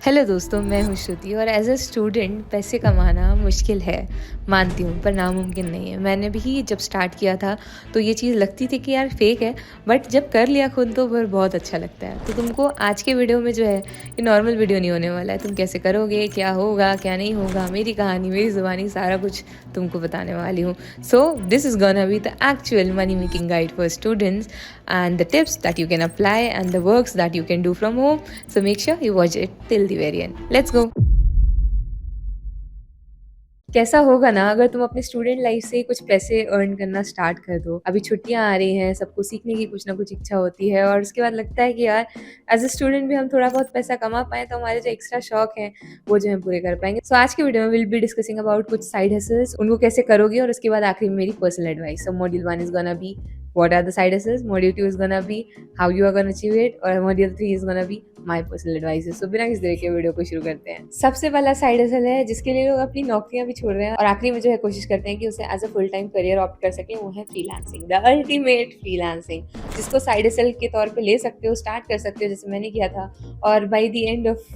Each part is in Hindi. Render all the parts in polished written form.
हेलो दोस्तों, मैं हूँ श्रुति और एज अ स्टूडेंट पैसे कमाना मुश्किल है, मानती हूँ, पर नामुमकिन नहीं है। मैंने भी जब स्टार्ट किया था तो ये चीज़ लगती थी कि यार फेक है, बट जब कर लिया खुद तो फिर बहुत अच्छा लगता है। तो तुमको आज के वीडियो में जो है ये नॉर्मल वीडियो नहीं होने वाला है। तुम कैसे करोगे, क्या होगा क्या नहीं होगा, मेरी कहानी, मेरी ज़ुबानी, सारा कुछ तुमको बताने वाली हूँ। So this is gonna be the actual money making guide for students and the tips that you can apply and the works that you can do from home. So make sure you watch it till the very end. Let's go. कैसा होगा ना अगर तुम अपने स्टूडेंट लाइफ से ही कुछ पैसे अर्न करना स्टार्ट कर दो। अभी छुट्टियां आ रही हैं, सबको सीखने की कुछ ना कुछ इच्छा होती है और उसके बाद लगता है कि यार एज अ स्टूडेंट भी हम थोड़ा बहुत पैसा कमा पाए तो हमारे जो एक्स्ट्रा शौक हैं वो जो है पूरे कर पाएंगे। सो आज के वीडियो में विल बी डिस्कसिंग अबाउट कुछ साइड हसल्स, उनको कैसे करोगे, और उसके बाद आखिरी में मेरी personal advice. So module 1 is gonna be what are the side hustles, module 2 is gonna be how you are gonna achieve it, और module 3 is gonna be my personal advices. So बिना किसी देर के वीडियो को शुरू करते हैं। सबसे पहला साइड हसल है जिसके लिए लोग अपनी नौकरियां भी छोड़ रहे हैं और आखिरी में जो है कोशिश करते हैं कि उसे as a full time career opt कर सके, वो है फ्रीलांसिंग, द अल्टीमेट फ्रीलांसिंग, जिसको साइड हसल के तौर पे ले सकते हो, स्टार्ट कर सकते हो जैसे मैंने किया था। और बाई द एंड ऑफ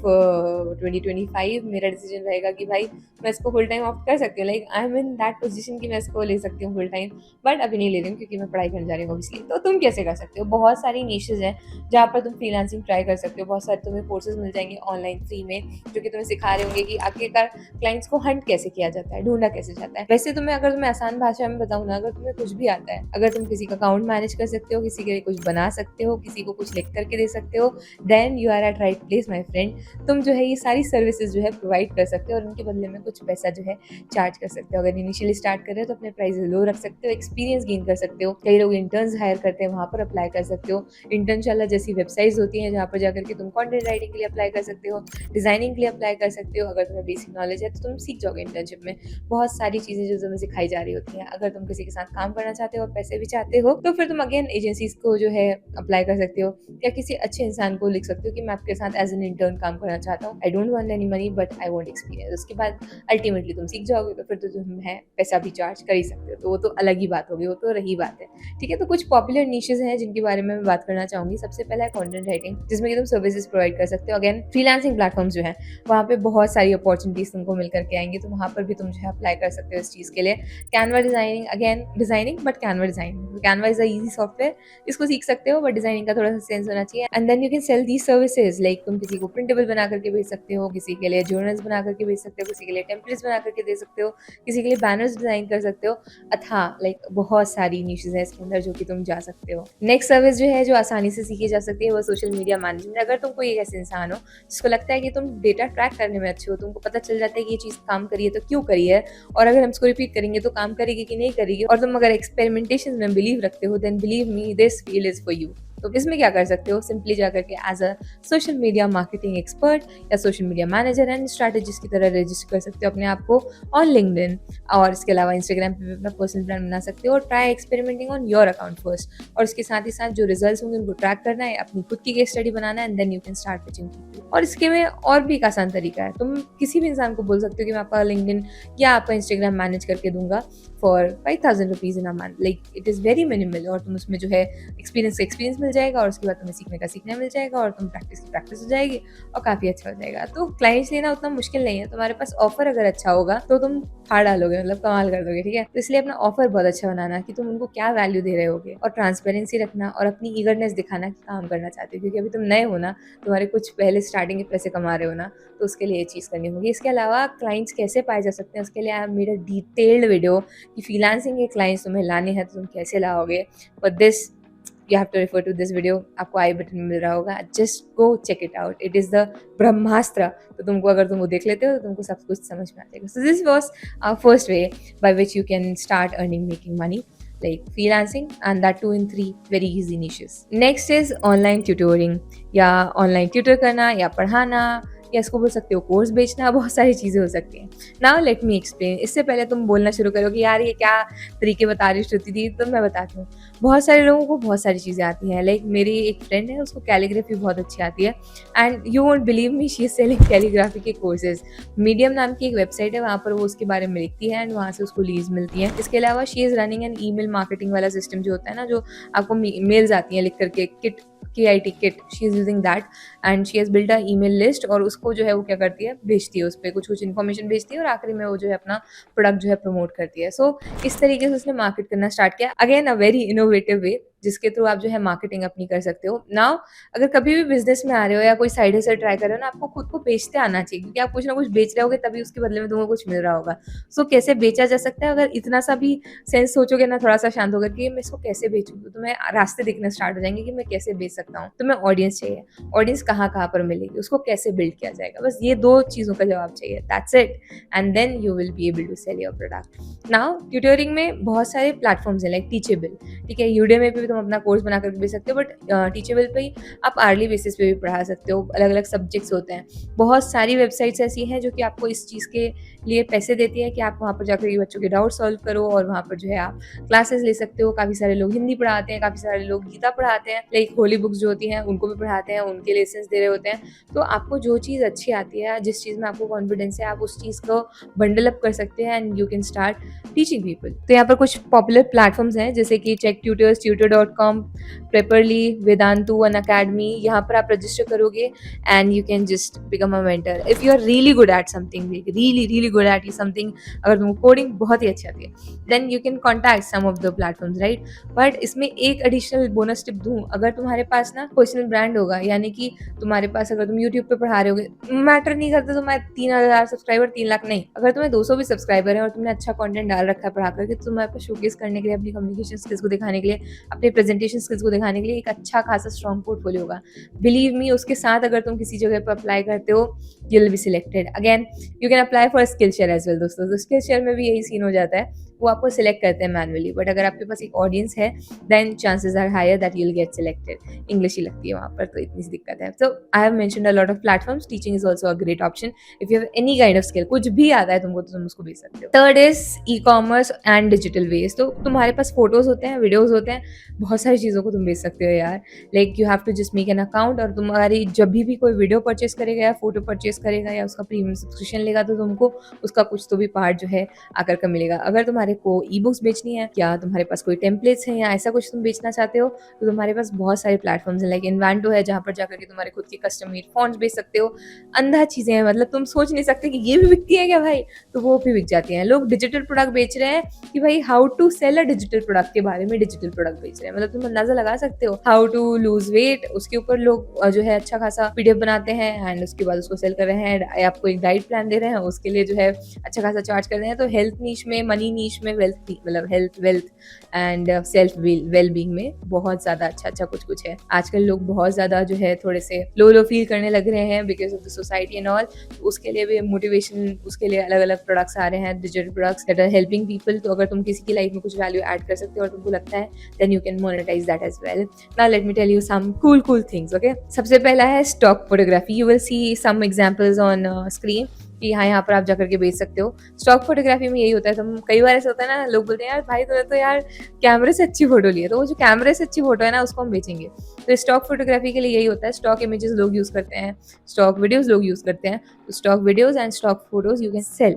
2025 मेरा डिसीजन रहेगा कि भाई मैं इसको फुल टाइम ऑप्ट कर सकती हूँ। Like I M in that position कि मैं इसको ले सकती हूँ फुल टाइम, बट अभी नहीं ले रही हूँ क्योंकि मैं पढ़ाई करने जा रही हूँ ऑब्वियसली। तो तुम कैसे कर सकते हो? बहुत सारी निशेज हैं जहाँ पर तुम फ्रीलांसिंग ट्राई कर सकते हो। बहुत सारे तुम्हें कोर्सेज मिल जाएंगे ऑनलाइन फ्री में जो कि तुम्हें सिखा रहे होंगे कि आखिरकार क्लाइंट्स को हंट कैसे किया जाता है, ढूंढा कैसे जाता है। वैसे तुम्हें अगर तुम्हें आसान भाषा में बताऊँ ना, अगर तुम्हें कुछ भी आता है, अगर तुम किसी का अकाउंट मैनेज कर सकते हो, किसी के लिए कुछ बना सकते हो, किसी को कुछ लिख करके दे सकते हो, then you are at right place my friend. तुम जो है ये सारी सर्विसेज जो है प्रोवाइड कर सकते हो और उनके बदले में कुछ पैसा जो है चार्ज कर सकते हो। अगर इनिशियली स्टार्ट कर रहे हो तो अपने प्राइस लो रख सकते हो, एक्सपीरियंस गेन कर सकते हो। कई लोग इंटर्न्स हायर करते हैं, वहाँ पर अप्लाई कर सकते हो। इंटर्नशाला जैसी वेबसाइट्स होती हैं जहाँ पर जाकर के तुम कंटेंट राइटिंग के लिए अप्लाई कर सकते हो, डिजाइनिंग के लिए अप्लाई कर सकते हो। अगर तुम्हें बेसिक नॉलेज है तो तुम सीख जाओगे इंटर्नशिप में। बहुत सारी चीजें जो तुम्हें सिखाई जा रही होती हैं। अगर तुम किसी के साथ काम करना चाहते हो और पैसे भी चाहते हो तो फिर तुम अगेन एजेंसीज को जो है अप्लाई कर सकते हो, या किसी अच्छे इंसान को लिख सकते हो कि मैं आपके साथ एज एन इंटर्न काम करना चाहता हूँ, I don't want any money but I want experience. उसके बाद अल्टीमेटली तुम सीख जाओगे तो फिर तो तुम है पैसा भी चार्ज कर ही सकते हो। तो वो तो अलग ही बात होगी, वो तो रही बात है। ठीक है, तो कुछ पॉपुलर निशेज हैं जिनके बारे में मैं बात करना चाहूंगी। सबसे पहला है कंटेंट राइटिंग, जिसमें कि तुम सर्विसेज प्रोवाइड कर सकते हो। अगेन फ्रीलांसिंग प्लेटफॉर्म्स जो है वहाँ पे बहुत सारी अपॉर्चुनिटीज तुमको मिल करके आएंगी, तो वहाँ पर भी तुम जो है अप्लाई कर सकते हो इस चीज़ के लिए। Canva designing, again designing but Canva designing, Canva is a easy software, इसको सीख सकते हो, बट डिजाइनिंग का थोड़ा सा सेंस होना चाहिए। And then you can sell the services, like तुम किसी को प्रिंटेबल बना करके भेज सकते हो, किसी के लिए जर्नल्स बना करके भेज सकते हो, किसी के लिए टेम्पलेट्स बना करके दे सकते हो, किसी के लिए बैनर्स डिजाइन कर सकते हो। अथा लाइक बहुत सारी निशेज है इसके अंदर जो कि तुम जा सकते हो। नेक्स्ट सर्विस जो है जो आसानी से सीखी जा सकती है वो सोशल मीडिया मैनेजमेंट। अगर तुम कोई ऐसे इंसान हो जिसको लगता है कि तुम डेटा ट्रैक करने में अच्छे हो, तुमको पता चल जाता है कि ये चीज़ काम करी है तो क्यों करी है, और अगर हम इसको रिपीट करेंगे तो काम करेगी कि नहीं करेगी, और तुम अगर एक्सपेरिमेंटेशन में बिलीव रखते हो, then believe me this field is for you. तो इसमें क्या कर सकते हो, सिंपली जाकर के as a social media marketing expert या social media manager and strategist की तरह रजिस्टर कर सकते हो अपने आप को ऑन लिंक्डइन, और इसके अलावा इंस्टाग्राम पे भी अपना पर्सनल ब्रांड बना सकते हो। Try experimenting on your account first, और इसके साथ ही साथ जो रिजल्ट्स होंगे उनको ट्रैक करना है, अपनी खुद की केस स्टडी बनाना है, and then you can start pitching people. और इसके में और भी एक आसान तरीका है, तुम किसी भी इंसान को बोल सकते हो कि मैं आपका लिंक्डइन या आपका इंस्टाग्राम मैनेज करके दूंगा for 5,000 rupees in a month. Like it is very minimal, और तुम उसमें जो है एक्सपीरियंस मिल जाएगा, और उसके बाद तुम्हें सीखने का सीखना मिल जाएगा, और तुम प्रैक्टिस की प्रैक्टिस हो जाएगी, और काफ़ी अच्छा हो जाएगा। तो क्लाइंट्स लेना उतना मुश्किल नहीं है, तुम्हारे पास ऑफर अगर अच्छा होगा तो तुम फाड़ डालोगे, मतलब कमाल कर दोगे। ठीक है, तो इसलिए अपना ऑफर बहुत अच्छा बनाना कि तुम उनको क्या वैल्यू दे रहे होगे, और ट्रांसपेरेंसी रखना, और अपनी ईगरनेस दिखाना कि काम करना चाहते हो, क्योंकि अभी तुम नए हो ना, तुम्हारे कुछ पहले स्टार्टिंग के पैसे कमा रहे हो ना, तो उसके लिए ये चीज़ करनी होगी। इसके अलावा क्लाइंट्स कैसे पाए जा सकते हैं उसके लिए आई have made a detailed video कि फ्रीलांसिंग के क्लाइंट्स तुम्हें लाने हैं तो तुम कैसे लाओगे। For this you have to refer to this video, आपको आई बटन में मिल रहा होगा, just go check it out, it is the ब्रह्मास्त्र। तो तुमको अगर तुम वो देख लेते हो तो तुमको सब कुछ समझ में आ जाएगा। So this was our first way by which you can start earning making money like freelancing, and that too in 3 very easy niches. Next is online tutoring, या ऑनलाइन ट्यूटर करना या पढ़ाना, या इसको बोल सकते हो कोर्स बेचना, बहुत सारी चीज़ें हो सकती हैं। नाउ लेट मी एक्सप्लेन। इससे पहले तुम बोलना शुरू करो कि यार ये क्या तरीके बता रही श्रुति दी, तो मैं बताती हूँ। बहुत सारे लोगों को बहुत सारी चीज़ें आती हैं, लाइक मेरी एक फ्रेंड है, उसको कैलीग्राफी बहुत अच्छी आती है, and you won't believe me, she is selling calligraphy के कोर्सेज। मीडियम नाम की एक वेबसाइट है, वहाँ पर वो उसके बारे में लिखती है एंड वहाँ से उसको लीड्स मिलती हैं। इसके अलावा she is running an email marketing वाला सिस्टम जो होता है ना, जो आपको मेल्स आती हैं लिख करके, kit KIT kit, she is using that and she has built a email list, और उसको जो है वो क्या करती है, भेजती है, उस पे कुछ-कुछ इन्फॉर्मेशन भेजती है और आखिरी में वो जो है अपना प्रोडक्ट जो है प्रमोट करती है। सो इस तरीके से उसने मार्केट करना स्टार्ट किया। अगेन अ वेरी इनोवेटिव वे, जिसके थ्रू आप जो है मार्केटिंग अपनी कर सकते हो। नाउ अगर कभी भी बिज़नेस में आ रहे हो या कोई साइड हसल ट्राई कर रहे हो ना, आपको खुद को बेचते आना चाहिए, क्योंकि आप कुछ ना कुछ बेच रहे होगे तभी उसके बदले में तुमको कुछ मिल रहा होगा। सो कैसे बेचा जा सकता है, अगर इतना सा भी सेंस सोचोगे ना, थोड़ा सा शांत होकर कि मैं इसको कैसे बेचूँ, तो तुम्हें रास्ते दिखने स्टार्ट हो जाएंगे कि मैं कैसे बेच सकता हूँ। तुम्हें ऑडियंस चाहिए, ऑडियंस कहाँ-कहाँ पर मिलेगी, उसको कैसे बिल्ड किया जाएगा, बस ये 2 चीज़ों का जवाब चाहिए, that's it, and then you will be able to sell your product. Now tutoring में बहुत सारे प्लेटफॉर्म्स हैं लाइक टीचेबल, ठीक है, यूडेमी पे भी तुम अपना कोर्स बना कर बेच सकते हो, बट टीचेबल पे ही आप आर्ली बेसिस पे भी पढ़ा सकते हो, अलग-अलग सब्जेक्ट्स होते हैं। बहुत सारी वेबसाइट्स ऐसी हैं जो कि आपको इस चीज़ के लिए पैसे देती है कि आप वहाँ पर जाकर ये बच्चों के डाउट सॉल्व करो, और वहाँ पर जो है आप क्लासेस ले सकते हो। काफ़ी सारे लोग हिंदी पढ़ाते हैं, काफ़ी सारे लोग गीता पढ़ाते हैं, लाइक होली बुक्स जो होती हैं उनको भी पढ़ाते हैं, उनके लेसन्स दे रहे होते हैं। तो आपको जो चीज़ अच्छी आती है, जिस चीज़ में आपको कॉन्फिडेंस है, आप उस चीज़ को बंडल अप कर सकते हैं and you can start teaching people. तो यहाँ पर कुछ पॉपुलर प्लेटफॉर्म्स हैं जैसे कि Chegg tutors, tutor.com, Preply, Vedantu, Unacademy. यहाँ पर आप रजिस्टर करोगे and you can just become a mentor if you are really good at something, really really good at something. अगर तुमको कोडिंग बहुत ही अच्छी आती है, then you can contact some of the platforms, right. But इसमें एक एडिशनल बोनस टिप दूँ, अगर तुम्हारे पास ना पर्सनल ब्रांड होगा, यानी कि तुम्हारे पास, अगर तुम यूट्यूब पे पढ़ा रहे होगे, मैटर नहीं करता तुम्हारे 3,000 सब्सक्राइबर, 3 लाख नहीं, अगर तुम्हें 200 भी सब्सक्राइबर है और तुमने अच्छा कंटेंट डाल रखा है पढ़ा करके, तो तुम्हारे पास शोकेस करने के लिए, अपनी कम्युनिकेशन स्किल्स को दिखाने के लिए, अपने प्रेजेंटेशन स्किल्स को दिखाने के लिए एक अच्छा खासा स्ट्रॉन्ग पोर्टफोलियो होगा। बिलीव मी, उसके साथ अगर तुम किसी जगह पर अप्लाई करते हो, you will be selected. Again you can apply for Skillshare as well दोस्तों। तो स्किल शेयर में भी यही सीन हो जाता है, वो आपको सिलेक्ट करते हैं मैनुअली, बट अगर आपके पास एक ऑडियंस है, then chances are higher that you will get selected. English ही लगती है वहाँ पर, तो इतनी सी दिक्कत है। तो I have mentioned a lot of platforms, teaching is also a great option. If you have any kind of skill, कुछ भी आता है तुमको, तो तुम उसको बेच सकते हो। Third is e commerce and digital ways. तो तुम्हारे पास फोटोज होते हैं, वीडियोज होते हैं, बहुत सारी चीज़ों को तुम बेच सकते हो यार। Like you have to just make an account, और तुम्हारी जब भी कोई वीडियो परचेस करेगा या फोटो परचेस करेगा या उसका प्रीमियम सब्सक्रिप्शन लेगा, तो तुमको उसका कुछ तो भी पार्ट जो है आकर का मिलेगा। अगर तुम्हारे को ई बुक्स बेचनी है, या तुम्हारे पास कोई टेम्पलेट्स हैं, या ऐसा कुछ तुम बेचना चाहते हो, तो तुम्हारे पास बहुत सारे प्लेटफॉर्म्स हैं, लाइक इन्वेंटो है, जहाँ पर जाकर के तुम्हारे खुद के कस्टम मेड फॉन्ट्स बेच सकते हो। अंधा चीज़ें हैं, मतलब तुम सोच नहीं सकते कि ये भी बिकती है क्या भाई, तो वो भी बिक जाती हैं। लोग डिजिटल प्रोडक्ट बेच रहे हैं कि भाई how to sell a digital product के बारे में डिजिटल प्रोडक्ट बेच रहे हैं, मतलब तुम अंदाजा लगा सकते हो। हाउ टू लूज वेट, उसके ऊपर लोग जो है अच्छा खासा पीडीएफ बनाते हैं एंड उसके बाद उसको सेल कर रहे हैं। आपको एक डाइट प्लान दे रहे हैं, उसके लिए जो है अच्छा खासा चार्ज कर रहे हैं। तो हेल्थ नीश में, मनी नीश में, वेल्थ मतलब health, wealth and self well being में बहुत ज्यादा अच्छा कुछ कुछ है। आजकल लोग बहुत ज्यादा जो है थोड़े से लो फील करने लग रहे हैं because of the society and all. उसके लिए भी मोटिवेशन, उसके लिए अलग अलग प्रोडक्ट्स आ रहे हैं, digital products that are helping people. तो अगर तुम किसी की लाइफ में कुछ वैल्यू ऐड कर सकते हो और तुमको लगता है, then you can monetize that as well. Now let me tell you some cool things, okay. सबसे पहला है stock photography. You will see some examples on screen कि यहाँ पर आप जाकर के बेच सकते हो। स्टॉक फोटोग्राफी में यही होता है, तुम कई बार ऐसा होता है ना, लोग बोलते हैं यार भाई तूने तो यार कैमरे से अच्छी फोटो ली है, तो वो जो कैमरे से अच्छी फोटो है ना, उसको हम बेचेंगे। तो स्टॉक फोटोग्राफी के लिए यही होता है, स्टॉक इमेजेस लोग यूज करते हैं, स्टॉक वीडियोस लोग यूज करते हैं। तो stock videos and stock photos you can cell,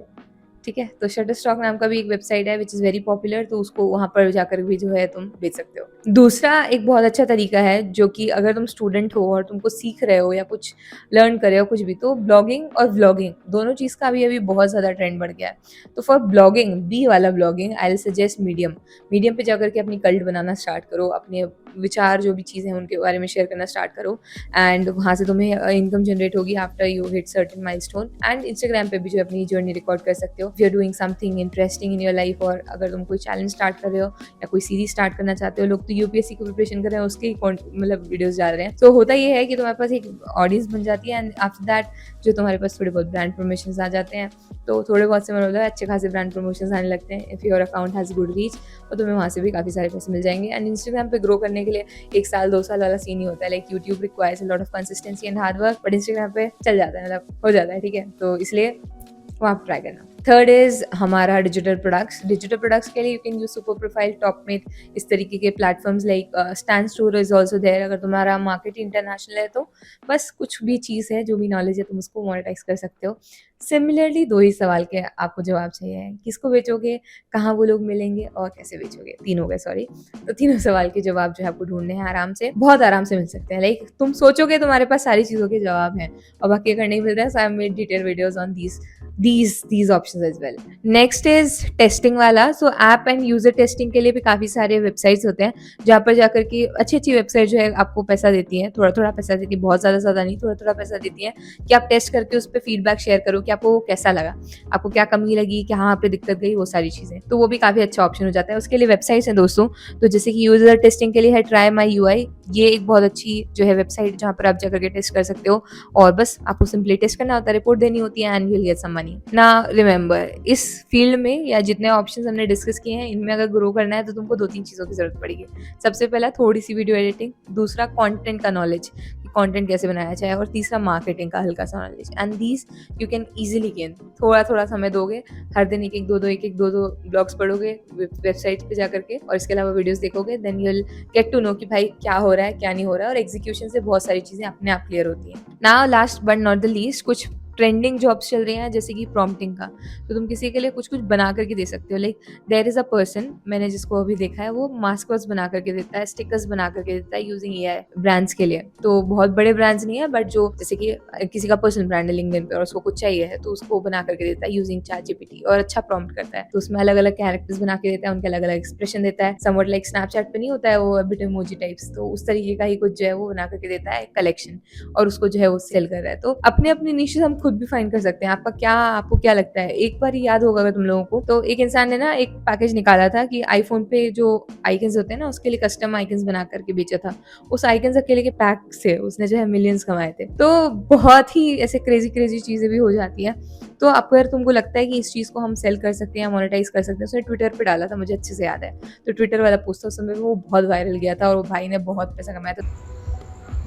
ठीक है। तो शटर स्टॉक नाम का भी एक वेबसाइट है विच इज़ वेरी पॉपुलर, तो उसको वहाँ पर जाकर भी जो है तुम बेच सकते हो। दूसरा एक बहुत अच्छा तरीका है, जो कि अगर तुम स्टूडेंट हो और तुमको सीख रहे हो या कुछ लर्न कर रहे हो कुछ भी, तो ब्लॉगिंग और व्लॉगिंग दोनों चीज़ का अभी बहुत ज़्यादा ट्रेंड बढ़ गया है। तो फॉर ब्लॉगिंग, बी वाला blogging, I will suggest medium. Medium पे जाकर के अपनी कल्ट बनाना स्टार्ट करो, अपने विचार जो भी चीज़ें हैं उनके बारे में शेयर करना स्टार्ट करो, एंड वहाँ से तुम्हें इनकम जनरेट होगी after you hit certain milestone. And Instagram पे भी जो अपनी जर्नी रिकॉर्ड कर सकते हो। If you are doing something interesting in your life, और अगर तुम कोई चैलेंज स्टार्ट कर रहे हो या कोई सीरीज स्टार्ट करना चाहते हो, लोग तो यूपीएससी की प्रिपरेशन कर रहे हैं, उसके ही मतलब वीडियोस डाल रहे हैं। तो होता ये है कि तुम्हारे पास एक ऑडियंस बन जाती है, एंड आफ्टर दैट जो तुम्हारे पास थोड़े बहुत ब्रांड प्रमोशंस आ जाते हैं, तो थोड़े बहुत से मतलब अच्छे खासे ब्रांड प्रमोशंस आने लगते हैं। If your account has good reach, तो तुम्हें वहाँ से भी काफ़ी सारे पैसे मिल जाएंगे। एंड इंस्टाग्राम पे ग्रो करने के लिए 1 साल 2 साल वाला सीन ही होता है, like YouTube requires a lot of consistency and hard work, but Instagram पे चल जाता है, मतलब हो जाता है, ठीक है। तो इसलिए वो आप ट्राई करना। थर्ड इज हमारा डिजिटल प्रोडक्ट्स के लिए you can use Super Profile, Topmate, इस तरीके के platforms like stand store is also there. अगर तुम्हारा मार्केट इंटरनेशनल है तो बस कुछ भी चीज़ है, जो भी नॉलेज है, तुम उसको मोनेटाइज कर सकते हो। सिमिलरली 2 ही सवाल के आपको जवाब चाहिए हैं, किसको बेचोगे, कहाँ वो लोग मिलेंगे और कैसे बेचोगे, 3 हो गए सॉरी। तो तीनों सवाल के जवाब जो है आपको ढूँढने हैं आराम से, बहुत आराम से मिल सकते हैं। लाइक तुम सोचोगे तुम्हारे पास सारी चीज़ों के जवाब हैं और बाकी अगर नहीं मिल रहा है, so I have made detail videos on these options as well. Next is testing वाला। So app and user testing के लिए भी काफ़ी सारे वेबसाइट्स होते हैं, जहाँ पर जाकर के अच्छी वेबसाइट जो है आपको पैसा देती है, थोड़ा थोड़ा पैसा देती है, बहुत ज़्यादा नहीं, थोड़ा थोड़ा पैसा देती है कि आप टेस्ट करके उस पर फीडबैक शेयर करो कि आपको वो कैसा लगा, आपको क्या कमी लगी, कहाँ पे दिक्कत गई, वो सारी चीज़ें। तो वो भी काफ़ी अच्छा ऑप्शन हो जाता है। उसके लिए वेबसाइट्स हैं दोस्तों, तो जैसे कि यूजर टेस्टिंग के लिए है ट्राई माई UI। ये एक बहुत अच्छी जो है वेबसाइट, जहाँ पर आप जाकर के टेस्ट कर सकते हो और बस आपको सिंपली टेस्ट करना होता है, रिपोर्ट देनी होती है and you will get some money. ना रिमेंबर, इस फील्ड में या जितने ऑप्शंस हमने डिस्कस किए हैं, इनमें अगर ग्रो करना है तो तुमको 2-3 चीज़ों की ज़रूरत पड़ेगी। सबसे पहला थोड़ी सी वीडियो एडिटिंग, दूसरा कंटेंट का नॉलेज, कंटेंट कैसे बनाया जाए, और तीसरा मार्केटिंग का हल्का सा knowledge. And these you can easily gain. थोड़ा समय दोगे, हर दिन एक एक दो ब्लॉग्स पढ़ोगे वेबसाइट पे जाकर के, और इसके अलावा वीडियोस देखोगे, then you will get to know कि भाई क्या हो रहा है, क्या नहीं हो रहा है, और एग्जीक्यूशन से बहुत सारी चीज़ें अपने आप क्लियर होती हैं। Now last but not the least, कुछ ट्रेंडिंग जॉब्स चल रही हैं जैसे कि प्रॉम्प्टिंग का। तो तुम किसी के लिए कुछ बना करके दे सकते हो। Like there is a person, मैंने जिसको अभी देखा है, वो मास्कर्स बना करके देता है, स्टिकर्स बना करके देता है यूजिंग AI ब्रांड्स के लिए। तो बहुत बड़े ब्रांड्स नहीं है, बट जो जैसे कि किसी का पर्सनल ब्रांड है लिंक्डइन पे और उसको कुछ चाहिए है, तो उसको बना करके देता है यूजिंग ChatGPT, और अच्छा प्रॉम्प्ट करता है। तो उसमें अलग अलग कैरेक्टर्स बना के देता है, उनके अलग अलग एक्सप्रेशन देता है, समवट लाइक स्नैपचैट पे नहीं होता है वो बिट इमोजी टाइप्स, तो उस तरीके का ही कुछ जो है वो बना करके देता है कलेक्शन, और उसको जो है वो सेल कर रहा है। तो अपने अपनी निशेस हम खुद भी फाइंड कर सकते हैं। आपको क्या लगता है? एक बार ही याद होगा अगर तुम लोगों को, तो एक इंसान ने ना एक पैकेज निकाला था कि आईफोन पे जो आइकन्स होते हैं ना, उसके लिए कस्टम आइकन्स बना करके बेचा था। उस आइकन्स अकेले के पैक से उसने जो है मिलियंस कमाए थे। तो बहुत ही ऐसे क्रेजी चीजें भी हो जाती है। तो अगर तुमको लगता है कि इस चीज को हम सेल कर सकते हैं या मोनेटाइज कर सकते हैं, उसने ट्विटर पे डाला था, मुझे अच्छे से याद है। तो ट्विटर वाला पोस्ट था, उस समय वो बहुत वायरल गया था और वो भाई ने बहुत पैसा कमाया था।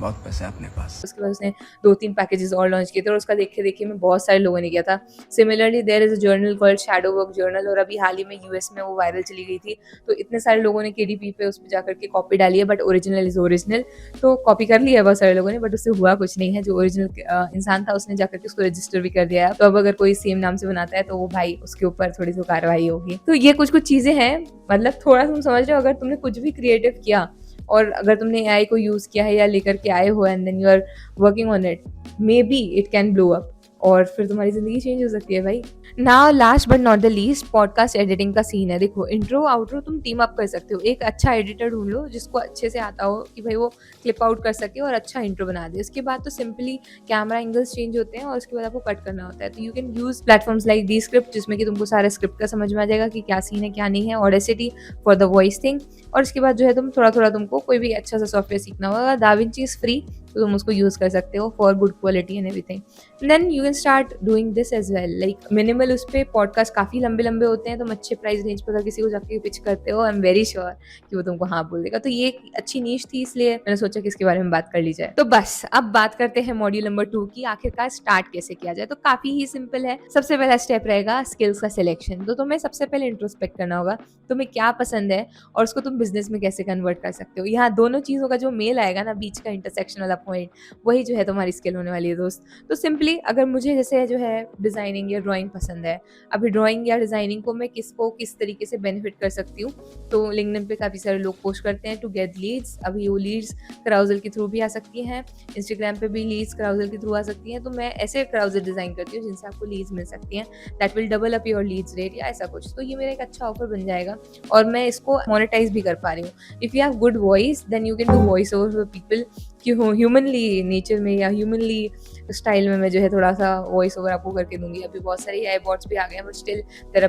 बहुत पैसे है अपने पास। उसके बाद उसने 2-3 पैकेजेस और लॉन्च किए थे, और उसका देखे में बहुत सारे लोगों ने किया था। Similarly there is a journal called shadow work journal, और अभी हाल ही में यूएस में वो वायरल चली गई थी। तो इतने सारे लोगों ने KDP पे उस पर जाकर के कॉपी डाली है, बट ओरिजिनल इज ओरिजिनल। तो कॉपी कर लिया है बहुत सारे लोगों ने, बट उससे हुआ कुछ नहीं है। जो ओरिजिनल इंसान था उसने जाकर के उसको रजिस्टर भी कर दिया है। तो अब अगर कोई सेम नाम से बनाता है तो वो भाई उसके ऊपर थोड़ी सी कार्रवाई होगी। तो ये कुछ चीजें हैं, मतलब थोड़ा तुम समझ रहे हो। अगर तुमने कुछ भी क्रिएटिव किया और अगर तुमने AI को यूज किया है या लेकर के आए हो, and then you are working on it, maybe it can blow up, और फिर तुम्हारी जिंदगी चेंज हो सकती है भाई। Now last but not the least, podcast editing का सीन है। देखो, इंट्रो आउट्रो तुम टीम अप कर सकते हो। एक अच्छा एडिटर ढूंढ लो जिसको अच्छे से आता हो कि भाई वो क्लिप आउट कर सके और अच्छा इंट्रो बना दे। उसके बाद तो सिंपली कैमरा एंगल्स चेंज होते हैं और उसके बाद आपको कट करना होता है। तो you can use platforms like the script, जिसमें कि तुमको सारे स्क्रिप्ट का समझ में आ जाएगा कि क्या सीन है क्या नहीं है, audacity for the voice thing. और उसके बाद जो है तुम थोड़ा तुमको कोई भी अच्छा सा सॉफ्टवेयर सीखना होगा। दाविंची इज फ्री, तो तुम उसको यूज कर सकते हो for good quality and everything. Then you can start doing this as well. Like minimal उस पर पॉडकास्ट काफी लंबे होते हैं, तुम अच्छे प्राइस रेंज पर अगर किसी को जाके पिच करते हो, आई एम वेरी श्योर कि वो तुमको हाँ बोल देगा। तो ये एक अच्छी नीश थी, इसलिए मैंने सोचा कि इसके बारे में बात कर ली जाए। तो बस अब बात करते हैं मॉड्यूल नंबर 2 की, आखिरकार स्टार्ट कैसे किया जाए। तो काफी ही सिंपल है। सबसे पहला स्टेप रहेगा स्किल्स का सिलेक्शन। तो तुम्हें सबसे पहले इंट्रोस्पेक्ट करना होगा, तुम्हें क्या पसंद है और उसको तुम बिजनेस में कैसे कन्वर्ट कर सकते हो। यहाँ दोनों चीजों का जो मेल आएगा ना, बीच का इंटरसेक्शन वाला पॉइंट, वही जो है तुम्हारी स्किल होने वाली है दोस्त। तो सिंपली अगर मुझे जैसे जो है डिजाइनिंग या ड्राइंग पसंद है, अभी ड्राइंग या डिजाइनिंग को मैं किस तरीके से बेनिफिट कर सकती हूँ, तो लिंक्डइन पे काफी सारे लोग पोस्ट करते हैं टू गेट लीड्स। अभी वो लीड्स क्राउजल के थ्रू भी आ सकती हैं, इंस्टाग्राम पे भी लीड्स क्राउजल के थ्रू आ सकती हैं। तो मैं ऐसे क्राउजल डिजाइन करती हूँ जिनसे आपको लीड्स मिल सकती हैं, that will double up your leads rate या ऐसा कुछ। तो ये मेरा एक अच्छा ऑफर बन जाएगा और मैं इसको मोनेटाइज भी कर पा रही हूँ। If you have good voice then you can do voice over for people, कि ह्यूमनली नेचर में या ह्यूमनली स्टाइल में मैं जो है थोड़ा सा वॉइस ओवर आपको करके दूंगी। अभी बहुत सारे AI बॉट्स भी आ गए हैं, but still there are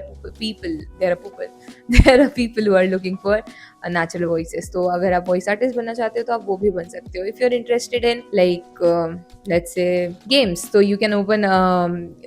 people who are looking for natural voices. तो अगर आप वॉइस आर्टिस्ट बनना चाहते हो तो आप वो भी बन सकते हो। If you are interested in like let's say games, तो you can open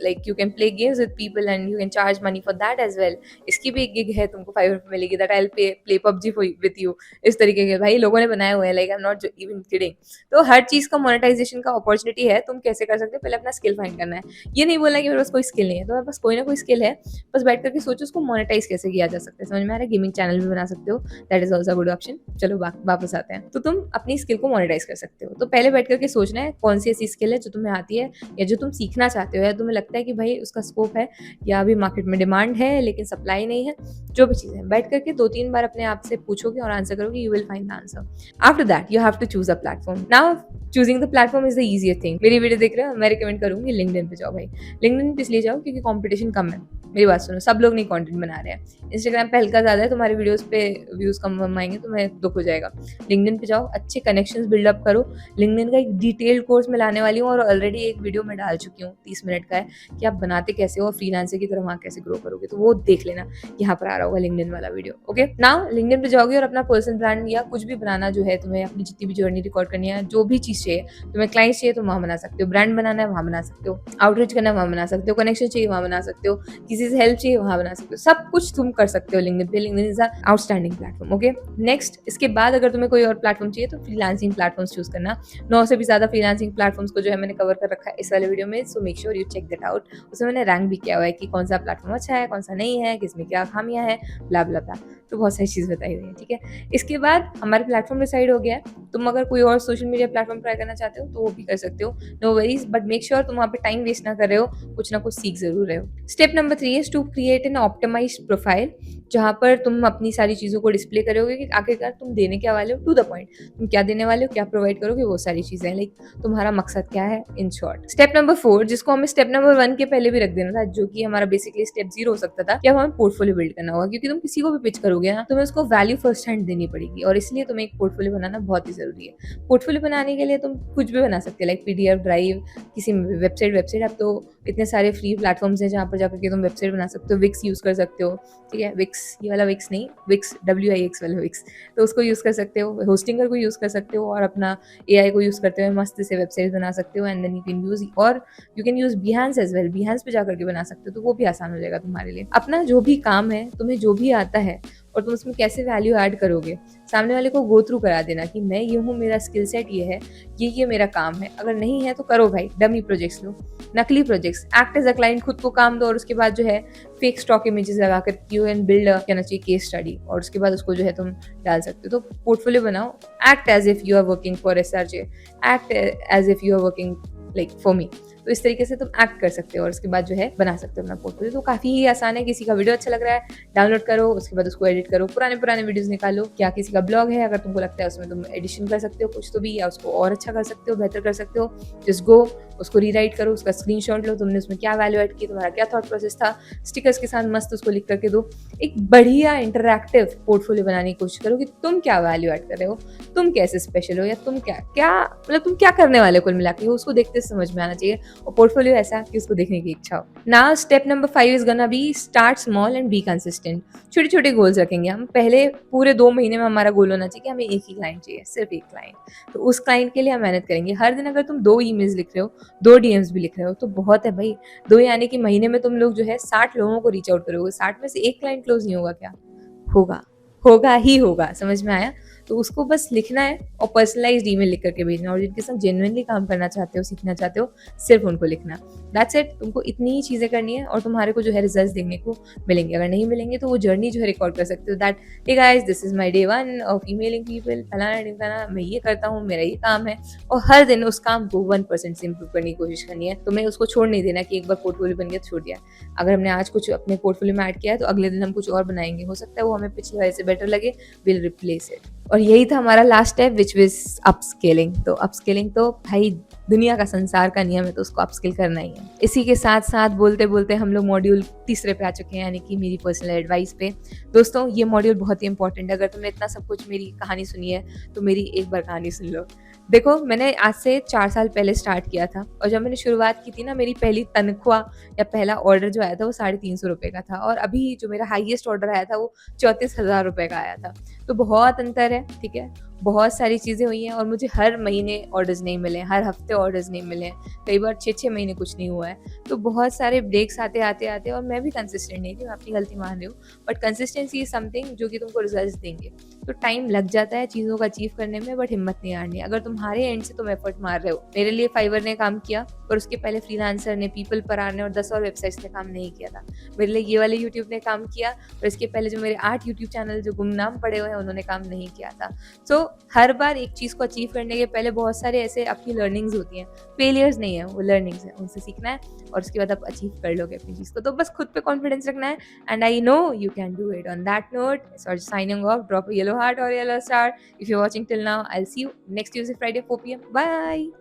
like you can play games with people and you can charge money for that as well. इसकी भी एक गिग है, तुमको 5 रुपये मिलेगी, that I will play PUBG with you. इस तरीके के भाई लोगों ने बनाए हुए हैं, like I am not even kidding. तो हर चीज़ का मोनेटाइजेशन का अपॉर्चुनिटी है, तुम कैसे कर सकते हो, पहले अपना स्किल फाइंड करना है। ये नहीं बोलना कि मेरे पास कोई स्किल नहीं है, तो मेरे पास कोई ना कोई स्किल है, बस बैठ करके सोचो उसको मोनेटाइज कैसे किया जा सकता है। समझ में आ रहा है? गेमिंग चैनल भी बना सकते हो, that is also good option. चलो वापस आते हैं। तो तुम अपनी स्किल को मोनेटाइज कर सकते हो। तो पहले बैठ करके सोचना है कौन सी ऐसी स्किल है जो तुम्हें आती है या जो तुम सीखना चाहते हो या तुम्हें लगता है कि भाई उसका स्कोप है या अभी मार्केट में डिमांड है लेकिन सप्लाई नहीं है। जो भी चीज़ है बैठ करके 2-3 बार अपने आप से पूछोगे और आंसर करोगे, you will find the answer. After that you have to choose a platform. Now choosing the platform is the easiest thing. मेरी वीडियो देख रहे हो, मैं रिकमेंड करूंगी लिंक्डइन पे जाओ भाई। लिंक्डइन पे इसलिए जाओ क्योंकि कंपटीशन कम है। मेरी बात सुनो, सब लोग नहीं कंटेंट बना रहे हैं। इंस्टाग्राम पे हल्का ज़्यादा है, तुम्हारे वीडियोस पे व्यूज कम आएंगे, तुम्हें दुख हो जाएगा। लिंक्डइन पे जाओ, अच्छे कनेक्शंस बिल्डअप करो। लिंक्डइन का एक डिटेल्ड कोर्स मैं लाने वाली हूँ और ऑलरेडी एक वीडियो में डाल चुकी हूँ, 30 मिनट का है, कि आप बनाते कैसे हो और फ्रीलांसर की तरह वहाँ कैसे ग्रो करोगे। तो वो देख लेना, यहाँ पर आ रहा होगा लिंक्डइन वाला वीडियो। ओके, नाउ लिंक्डइन पे जाओगे और अपना पर्सनल ब्रांड या कुछ भी बनाना जो है, तुम्हें अपनी जितनी भी जर्नी रिकॉर्ड करनी है, जो भी चीज़ चाहिए, तुम्हें क्लाइंट्स चाहिए तो वहाँ बना सकते हो, ब्रांड बनाना है वहाँ बना सकते हो, आउटरीच करना है वहाँ बना सकते हो, कनेक्शन चाहिए वहाँ बना सकते हो, किसी से हेल्प चाहिए वहाँ बना सकते हो। सब कुछ तुम कर सकते हो लिंक्डइन पे। LinkedIn is a outstanding platform. Okay, next, इसके बाद अगर तुम्हें कोई और प्लेटफॉर्म चाहिए तो फ्रीलांसिंग प्लेटफॉर्म्स चूज करना। 9 से भी ज्यादा फ्रीलांसिंग प्लेटफॉर्म्स को जो है मैंने कवर कर रखा है इस वाले वीडियो में, so make sure you check that out. उसमें मैंने रैंक भी किया हुआ है कि कौन सा प्लेटफॉर्म अच्छा है, कौन सा नहीं है, किसमें क्या खामियां है, ब्ला ब्ला ब्ला। तो बहुत सारी चीज़ बताई हुई है। ठीक है, इसके बाद हमारा प्लेटफॉर्म डिसाइड हो गया है। तुम अगर कोई और सोशल मीडिया प्लेटफॉर्म ट्राई करना चाहते हो तो वो भी कर सकते हो, no worries, but make sure तुम वहाँ पे टाइम वेस्ट ना कर रहे हो, कुछ ना कुछ सीख जरूर रहे हो। Step number 3 is to create an optimized profile, जहाँ पर तुम अपनी सारी चीज़ों को डिस्प्ले करोगे कि आखिरकार तुम देने क्या वाले हो, टू द पॉइंट। तुम क्या देने वाले हो, क्या प्रोवाइड करोगे, वो सारी चीज़ें, लाइक तुम्हारा मकसद क्या है, इन शॉर्ट। स्टेप नंबर 4, जिसको हमें स्टेप नंबर 1 के पहले भी रख देना था, जो कि हमारा बेसिकली स्टेप 0 हो सकता था, कि अब हमें पोर्टफोलियो बिल्ड करना होगा। क्योंकि तुम किसी को भी पिच करोगे ना, तुम्हें उसको वैल्यू फर्स्ट हैंड देनी पड़ेगी और इसलिए तुम्हें एक पोर्टफोलियो बनाना बहुत ही जरूरी है। पोर्टफोलियो बनाने के लिए तुम कुछ भी बना सकते हो, लाइक PDF ड्राइव, किसी वेबसाइट। अब तो इतने सारे फ्री प्लेटफॉर्म्स हैं जहाँ पर जाकर के तुम वेबसाइट बना सकते हो। विक्स यूज़ कर सकते हो, ठीक है, विक्स, ये वाला विक्स नहीं, विक्स WIX वाला विक्स, तो उसको यूज़ कर सकते हो। होस्टिंगर को यूज़ कर सकते हो और अपना AI को यूज़ करते हुए मस्त से वेबसाइट बना सकते हो। And then you can use Behance as well. Behance पे जाकर के बना सकते हो, तो वो भी आसान हो जाएगा तुम्हारे लिए। अपना जो भी काम है, तुम्हें जो भी आता है और तुम उसमें कैसे वैल्यू ऐड करोगे, सामने वाले को गो थ्रू करा देना कि मैं ये हूँ, मेरा स्किल सेट ये है, ये मेरा काम है। अगर नहीं है तो करो भाई, डमी प्रोजेक्ट्स लो, नकली projects, act as a client, खुद को काम दो और उसके बाद जो है फेक स्टॉक इमेजेस लगा कर यू एंड बिल्ड कहना चाहिए केस स्टडी, और उसके बाद उसको जो है तुम डाल सकते हो। तो पोर्टफोलियो बनाओ, act as if you are working for SRJ, act as if you are working like for me. तो इस तरीके से तुम एक्ट कर सकते हो और उसके बाद जो है बना सकते हो अपना पोर्टफोलियो। तो काफ़ी ही आसान है। किसी का वीडियो अच्छा लग रहा है, डाउनलोड करो, उसके बाद उसको एडिट करो, पुराने वीडियोस निकालो। क्या किसी का ब्लॉग है, अगर तुमको लगता है उसमें तुम एडिशन कर सकते हो कुछ तो भी, या उसको और अच्छा कर सकते हो, बेहतर कर सकते हो, जस्ट गो, उसको रीराइट करो, उसका स्क्रीनशॉट लो, तुमने उसमें क्या वैल्यू ऐड की, तुम्हारा क्या थॉट प्रोसेस था, स्टिकर्स के साथ मस्त उसको लिख करके दो। एक बढ़िया इंटरैक्टिव पोर्टफोलियो बनाने की कोशिश करो कि तुम क्या वैल्यू ऐड कर रहे हो, तुम कैसे स्पेशल हो, या तुम क्या मतलब तुम क्या करने वाले हो कुल मिला के, उसको देखते समझ में आना चाहिए। और पोर्टफोलियो ऐसा कि उसको देखने की इच्छा हो। Now step number 5 is gonna be start small and be consistent. छोटे छोटे गोल्स रखेंगे हम। पहले पूरे 2 महीने में हमारा गोल होना चाहिए कि हमें एक ही क्लाइंट चाहिए, सिर्फ एक क्लाइंट। तो उस क्लाइंट के लिए हम मेहनत करेंगे। हर दिन अगर तुम 2 ईमेल्स लिख रहे हो, 2 DMs भी लिख रहे हो, तो बहुत है भाई। 2 यानी कि महीने में तुम लोग जो है 60 लोगों को रीच आउट करोगे। 60 में से एक क्लाइंट क्लोज नहीं होगा क्या? होगा ही होगा। समझ में आया? तो उसको बस लिखना है और पर्सनलाइज्ड ईमेल लिख करके भेजना, और जिनके साथ जेन्युइनली काम करना चाहते हो, सीखना चाहते हो, सिर्फ उनको लिखना। That's it. तुमको इतनी ही चीज़ें करनी है और तुम्हारे को जो है रिजल्ट्स देखने को मिलेंगे। अगर नहीं मिलेंगे तो वो जर्नी जो है रिकॉर्ड कर सकते हो, that hey guys this is my day 1 of emailing people, फलाना मैं ये करता हूँ, मेरा ये काम है। और हर दिन उस काम को 1% से इम्प्रूव करने की कोशिश करनी है। तुम्हें उसको छोड़ नहीं देना कि एक बार पोर्टफोलियो बन गया छोड़ दिया। अगर हमने आज कुछ अपने पोर्टफोलियो में ऐड किया है तो अगले दिन हम कुछ और बनाएंगे, हो सकता है वो हमें पिछले वाले से बेटर लगे, विल रिप्लेस इट। और यही था हमारा last step, which was upscaling. तो अपस्केलिंग तो भाई दुनिया का, संसार का नियम है, तो उसको अपस्किल करना ही है। इसी के साथ साथ बोलते बोलते हम लोग मॉड्यूल 3 पे आ चुके हैं, यानी कि मेरी पर्सनल एडवाइस पे। दोस्तों ये मॉड्यूल बहुत ही इंपॉर्टेंट है। अगर तुमने इतना सब कुछ मेरी कहानी सुनी है तो मेरी एक बार कहानी सुन लो। देखो, मैंने आज से 4 साल पहले स्टार्ट किया था और जब मैंने शुरुआत की थी ना, मेरी पहली तनख्वाह या पहला ऑर्डर जो आया था वो ₹350 का था और अभी जो मेरा हाईएस्ट ऑर्डर आया था वो ₹34,000 का आया था। तो बहुत अंतर है, ठीक है? बहुत सारी चीज़ें हुई हैं और मुझे हर महीने ऑर्डर्स नहीं मिले हैं, हर हफ्ते ऑर्डर्स नहीं मिले हैं, कई बार 6-6 महीने कुछ नहीं हुआ है। तो बहुत सारे ब्रेक्स आते और मैं भी कंसिस्टेंट नहीं थी, मैं अपनी गलती मान रही हूँ। बट कंसिस्टेंसी इज़ समथिंग जो कि तुमको रिजल्ट्स देंगे। तो टाइम लग जाता है चीज़ों को अचीव करने में, बट हिम्मत नहीं हारनी है। अगर तुम्हारे एंड से तुम एफर्ट मार रहे हो, मेरे लिए फाइवर ने काम किया और उसके पहले फ्रीलांसर ने, पीपल पर ने और 10 और वेबसाइट्स ने काम नहीं किया था। मेरे लिए ये वाले यूट्यूब ने काम किया और इसके पहले जो मेरे 8 यूट्यूब चैनल जो गुमनाम पड़े हुए हैं उन्होंने काम नहीं किया था। सो हर बार एक चीज़ को अचीव करने के पहले बहुत सारे ऐसे आपकी लर्निंग्स होती हैं, फेलियर्स नहीं है, वो लर्निंग्स है, उनसे सीखना है और उसके बाद आप अचीव कर लोगे अपनी चीज़ को। तो बस खुद पे कॉन्फिडेंस रखना है and I know you can do it. On that note, so signing off, drop a yellow heart or yellow star. If you're watching till now, I'll see you next Tuesday, Friday, 4 p.m. Bye.